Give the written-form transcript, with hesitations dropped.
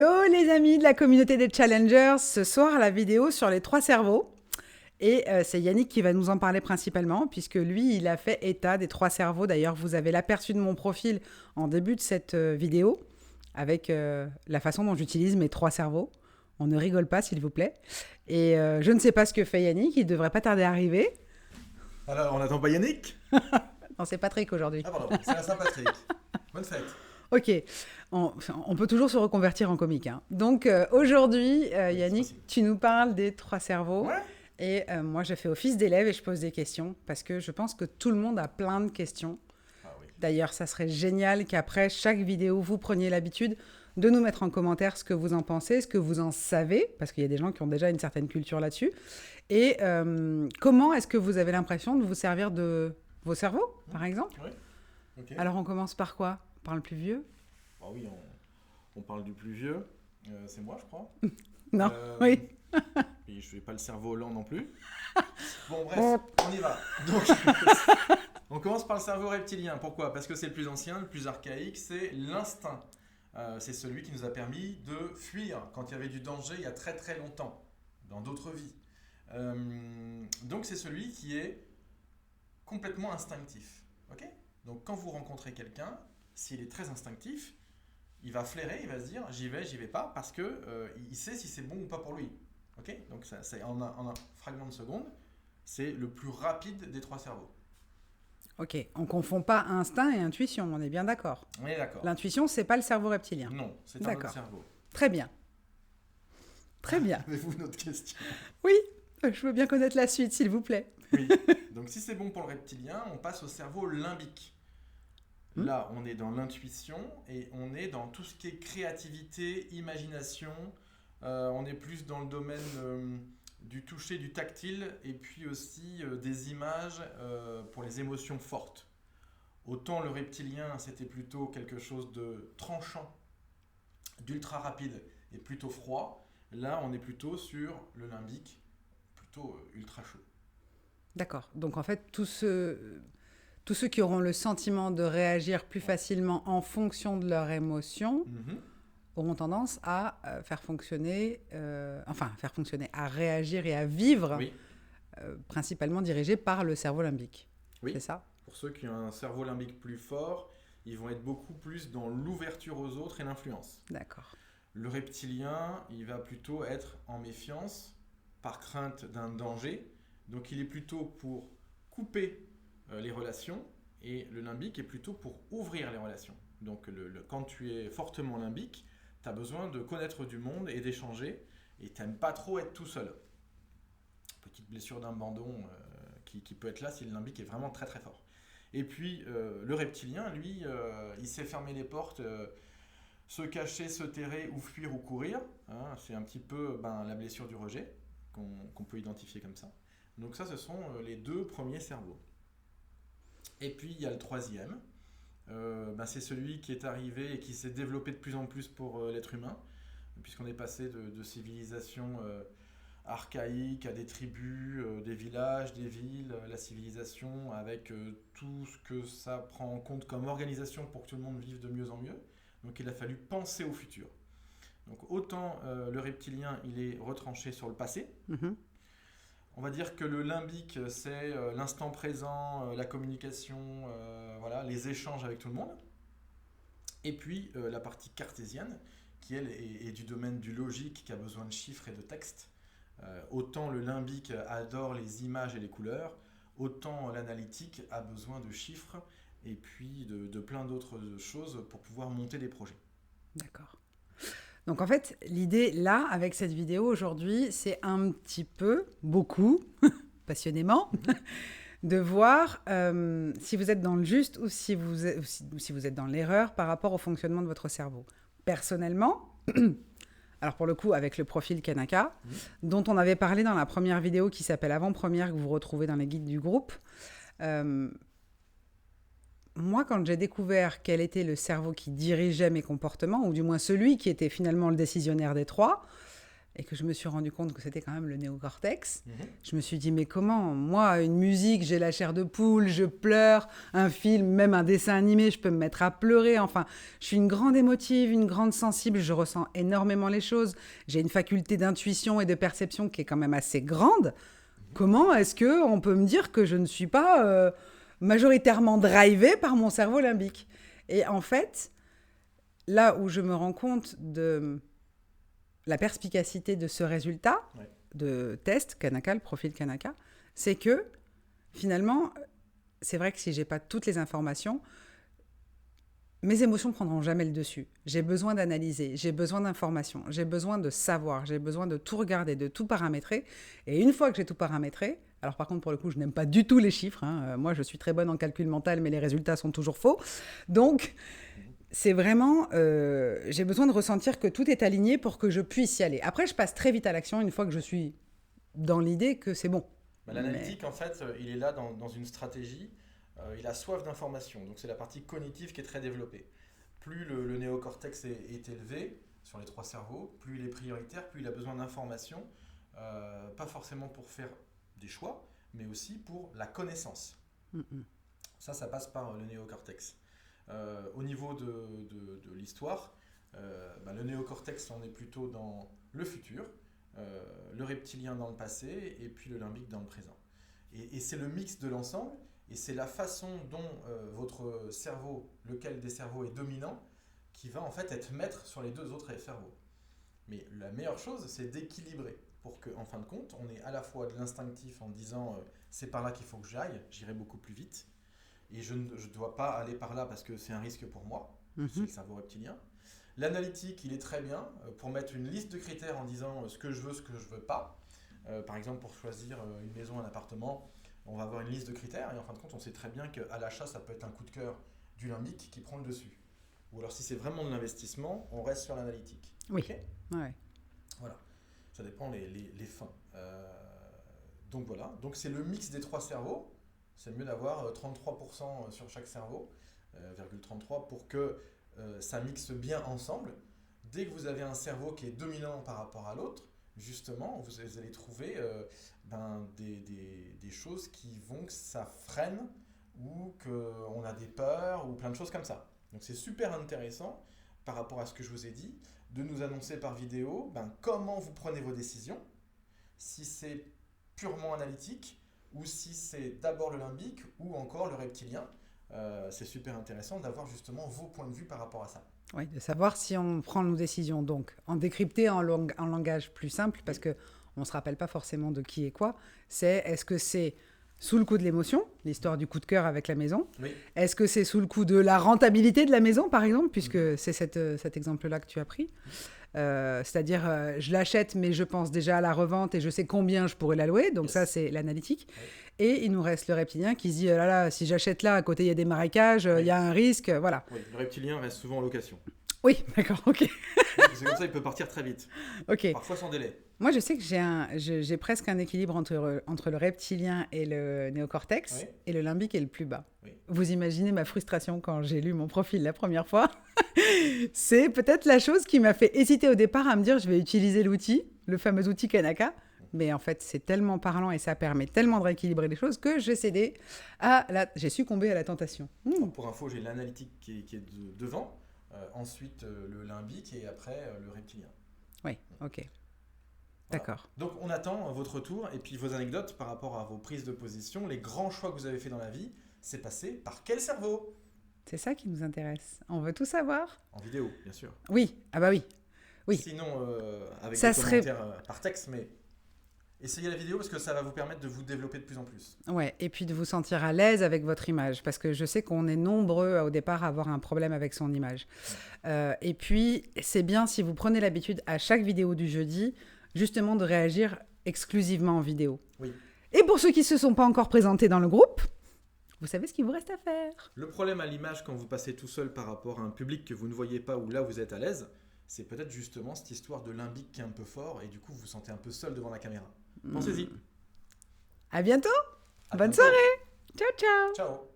Hello les amis de la communauté des challengers, ce soir la vidéo sur les trois cerveaux. Et c'est Yannick qui va nous en parler principalement, puisque lui, il a fait état des trois cerveaux. D'ailleurs, vous avez l'aperçu de mon profil en début de cette vidéo, avec la façon dont j'utilise mes trois cerveaux. On ne rigole pas, s'il vous plaît. Et je ne sais pas ce que fait Yannick, il ne devrait pas tarder à arriver. Alors, on n'attend pas Yannick? Non, c'est Patrick aujourd'hui. Ah pardon, c'est la Saint-Patrick. Bonne fête. Ok, on peut toujours se reconvertir en comique, hein. Donc aujourd'hui, Yannick, possible. tu nous parles des trois cerveaux. Ouais. Et moi, je fais office d'élève et je pose des questions parce que je pense que tout le monde a plein de questions. Ah oui. D'ailleurs, ça serait génial qu'après chaque vidéo, vous preniez l'habitude de nous mettre en commentaire ce que vous en pensez, ce que vous en savez, parce qu'il y a des gens qui ont déjà une certaine culture là-dessus. Et comment est-ce que vous avez l'impression de vous servir de vos cerveaux, par exemple? Oui. Ok. Alors, on commence par quoi? Par le plus vieux? Ah oui, on parle du plus vieux. C'est moi, je crois. Non, Euh, oui. Et je n'ai pas le cerveau lent non plus. Bon, bref, on y va. Donc, on commence par le cerveau reptilien. Pourquoi? Parce que c'est le plus ancien, le plus archaïque, c'est l'instinct. C'est celui qui nous a permis de fuir quand il y avait du danger il y a très très longtemps, dans d'autres vies. Donc c'est celui qui est complètement instinctif. Ok? Donc quand vous rencontrez quelqu'un, s'il est très instinctif, il va flairer, il va se dire j'y vais pas parce que il sait si c'est bon ou pas pour lui. Ok? Donc ça, c'est en un fragment de seconde, c'est le plus rapide des trois cerveaux. Ok, on confond pas instinct et intuition, on est bien d'accord. On est d'accord? L'intuition, c'est pas le cerveau reptilien. Non, c'est un autre D'accord. cerveau. Très bien. Très bien. Avez-vous une autre question? Oui, je veux bien connaître la suite, s'il vous plaît. Oui. Donc si c'est bon pour le reptilien, on passe au cerveau limbique. Là, on est dans l'intuition et on est dans tout ce qui est créativité, imagination. On est plus dans le domaine du toucher, du tactile et puis aussi des images pour les émotions fortes. Autant le reptilien, c'était plutôt quelque chose de tranchant, d'ultra rapide et plutôt froid. Là, on est plutôt sur le limbique, plutôt ultra chaud. D'accord. Donc en fait, tous ceux qui auront le sentiment de réagir plus facilement en fonction de leur émotion Mhm. auront tendance à faire fonctionner, à réagir et à vivre, Oui, principalement dirigés par le cerveau limbique. oui. C'est ça? Pour ceux qui ont un cerveau limbique plus fort, ils vont être beaucoup plus dans l'ouverture aux autres et l'influence. D'accord. Le reptilien, il va plutôt être en méfiance, par crainte d'un danger. Donc il est plutôt pour couper les relations et le limbique est plutôt pour ouvrir les relations. Donc quand tu es fortement limbique, tu as besoin de connaître du monde et d'échanger et tu n'aimes pas trop être tout seul. Petite blessure d'abandon qui peut être là si le limbique est vraiment très très fort. Et puis le reptilien, lui, il sait fermer les portes, se cacher, se terrer ou fuir ou courir. Hein, c'est un petit peu la blessure du rejet qu'on peut identifier comme ça. Donc ça, ce sont les deux premiers cerveaux. Et puis il y a le troisième. C'est celui qui est arrivé et qui s'est développé de plus en plus pour l'être humain, puisqu'on est passé de civilisations archaïques à des tribus, des villages, des villes, la civilisation avec tout ce que ça prend en compte comme organisation pour que tout le monde vive de mieux en mieux. Donc il a fallu penser au futur. Donc autant le reptilien, il est retranché sur le passé. Mhm. On va dire que le limbique, c'est l'instant présent, la communication, voilà, les échanges avec tout le monde. Et puis la partie cartésienne, qui elle est du domaine du logique, qui a besoin de chiffres et de textes. Autant le limbique adore les images et les couleurs, autant l'analytique a besoin de chiffres et puis de plein d'autres choses pour pouvoir monter des projets. D'accord. Donc en fait, l'idée là, avec cette vidéo aujourd'hui, c'est un petit peu, beaucoup, passionnément, de voir si vous êtes dans le juste ou si vous êtes dans l'erreur par rapport au fonctionnement de votre cerveau. Personnellement, alors pour le coup, avec le profil Kanaka, dont on avait parlé dans la première vidéo qui s'appelle Avant-première, que vous retrouvez dans les guides du groupe, moi, quand j'ai découvert quel était le cerveau qui dirigeait mes comportements, ou du moins celui qui était finalement le décisionnaire des trois, et que je me suis rendu compte que c'était quand même le néocortex, Mhm. je me suis dit, mais comment? Moi, une musique, j'ai la chair de poule, je pleure, un film, même un dessin animé, je peux me mettre à pleurer. Enfin, je suis une grande émotive, une grande sensible, je ressens énormément les choses. J'ai une faculté d'intuition et de perception qui est quand même assez grande. Comment est-ce qu'on peut me dire que je ne suis pas majoritairement drivée par mon cerveau limbique? Et en fait, là où je me rends compte de la perspicacité de ce résultat Ouais. de test Kanaka, le profil Kanaka, c'est que finalement, c'est vrai que si j'ai pas toutes les informations, mes émotions prendront jamais le dessus. J'ai besoin d'analyser, j'ai besoin d'informations, j'ai besoin de savoir, j'ai besoin de tout regarder, de tout paramétrer. Et une fois que j'ai tout paramétré, alors par contre pour le coup je n'aime pas du tout les chiffres, hein. Moi je suis très bonne en calcul mental mais les résultats sont toujours faux. Donc c'est vraiment, j'ai besoin de ressentir que tout est aligné pour que je puisse y aller. Après, je passe très vite à l'action une fois que je suis dans l'idée que c'est bon. Bah, l'analytique, en fait, il est là dans une stratégie. Il a soif d'information. Donc, c'est la partie cognitive qui est très développée. Plus le néocortex est élevé sur les 3 cerveaux, plus il est prioritaire, plus il a besoin d'informations. Pas forcément pour faire des choix, mais aussi pour la connaissance. Mm-mm. Ça passe par le néocortex. Au niveau de l'histoire, le néocortex, on est plutôt dans le futur, le reptilien dans le passé et puis le limbique dans le présent. Et c'est le mix de l'ensemble et c'est la façon dont votre cerveau, lequel des cerveaux est dominant, qui va en fait être maître sur les 2 autres cerveaux. Mais la meilleure chose, c'est d'équilibrer pour qu'en fin de compte, on ait à la fois de l'instinctif en disant c'est par là qu'il faut que j'aille, j'irai beaucoup plus vite. Et je ne dois pas aller par là parce que c'est un risque pour moi, c'est le cerveau reptilien. L'analytique, il est très bien pour mettre une liste de critères en disant ce que je veux, ce que je ne veux pas. Par exemple, pour choisir une maison, un appartement, on va avoir une liste de critères et en fin de compte, on sait très bien qu'à l'achat, ça peut être un coup de cœur du limbique qui prend le dessus. Ou alors, si c'est vraiment de l'investissement, on reste sur l'analytique. Oui. Okay, Ouais. voilà. Ça dépend les fins. Donc voilà. Donc c'est le mix des 3 cerveaux. C'est mieux d'avoir 33% sur chaque cerveau, 0,33 pour que ça mixe bien ensemble. Dès que vous avez un cerveau qui est dominant par rapport à l'autre, justement, vous allez trouver des choses qui vont que ça freine ou qu'on a des peurs ou plein de choses comme ça. Donc c'est super intéressant par rapport à ce que je vous ai dit, de nous annoncer par vidéo comment vous prenez vos décisions, si c'est purement analytique, ou si c'est d'abord le limbique ou encore le reptilien. C'est super intéressant d'avoir justement vos points de vue par rapport à ça. Oui, de savoir si on prend nos décisions, donc en décrypté en langage plus simple, parce qu'on ne se rappelle pas forcément de qui est quoi, est-ce que c'est sous le coup de l'émotion, l'histoire du coup de cœur avec la maison? Oui. Est-ce que c'est sous le coup de la rentabilité de la maison, par exemple, puisque c'est cet exemple-là que tu as pris? C'est-à-dire, je l'achète, mais je pense déjà à la revente et je sais combien je pourrais la louer. Donc ça, c'est l'analytique. Oui. Et il nous reste le reptilien qui se dit, oh là là, si j'achète là, à côté, il y a des marécages, il y a un risque, voilà. Oui, le reptilien reste souvent en location. Oui, d'accord, ok. C'est comme ça, il peut partir très vite. Ok. Parfois sans délai. Moi, je sais que j'ai presque un équilibre entre le reptilien et le néocortex, oui, et le limbique est le plus bas. Oui. Vous imaginez ma frustration quand j'ai lu mon profil la première fois. C'est peut-être la chose qui m'a fait hésiter au départ à me dire je vais utiliser l'outil, le fameux outil Kanaka. Mais en fait, c'est tellement parlant et ça permet tellement de rééquilibrer les choses que j'ai succombé à la tentation. Pour info, j'ai l'analytique qui est devant, ensuite le limbique et après le reptilien. Oui, ok. Voilà. D'accord. Donc on attend votre retour et puis vos anecdotes par rapport à vos prises de position, les grands choix que vous avez fait dans la vie, c'est passé par quel cerveau? C'est ça qui nous intéresse. On veut tout savoir. En vidéo, bien sûr. Oui, ah bah oui. Oui. Sinon, avec des commentaires par texte, mais essayez la vidéo parce que ça va vous permettre de vous développer de plus en plus. Ouais, et puis de vous sentir à l'aise avec votre image, parce que je sais qu'on est nombreux au départ à avoir un problème avec son image. Et puis, c'est bien si vous prenez l'habitude à chaque vidéo du jeudi, justement de réagir exclusivement en vidéo. Oui. Et pour ceux qui ne se sont pas encore présentés dans le groupe, vous savez ce qu'il vous reste à faire. Le problème à l'image quand vous passez tout seul par rapport à un public que vous ne voyez pas ou là vous êtes à l'aise, c'est peut-être justement cette histoire de limbique qui est un peu fort et du coup vous vous sentez un peu seul devant la caméra. Pensez-y. À bientôt. Bonne soirée. Ciao, ciao. Ciao.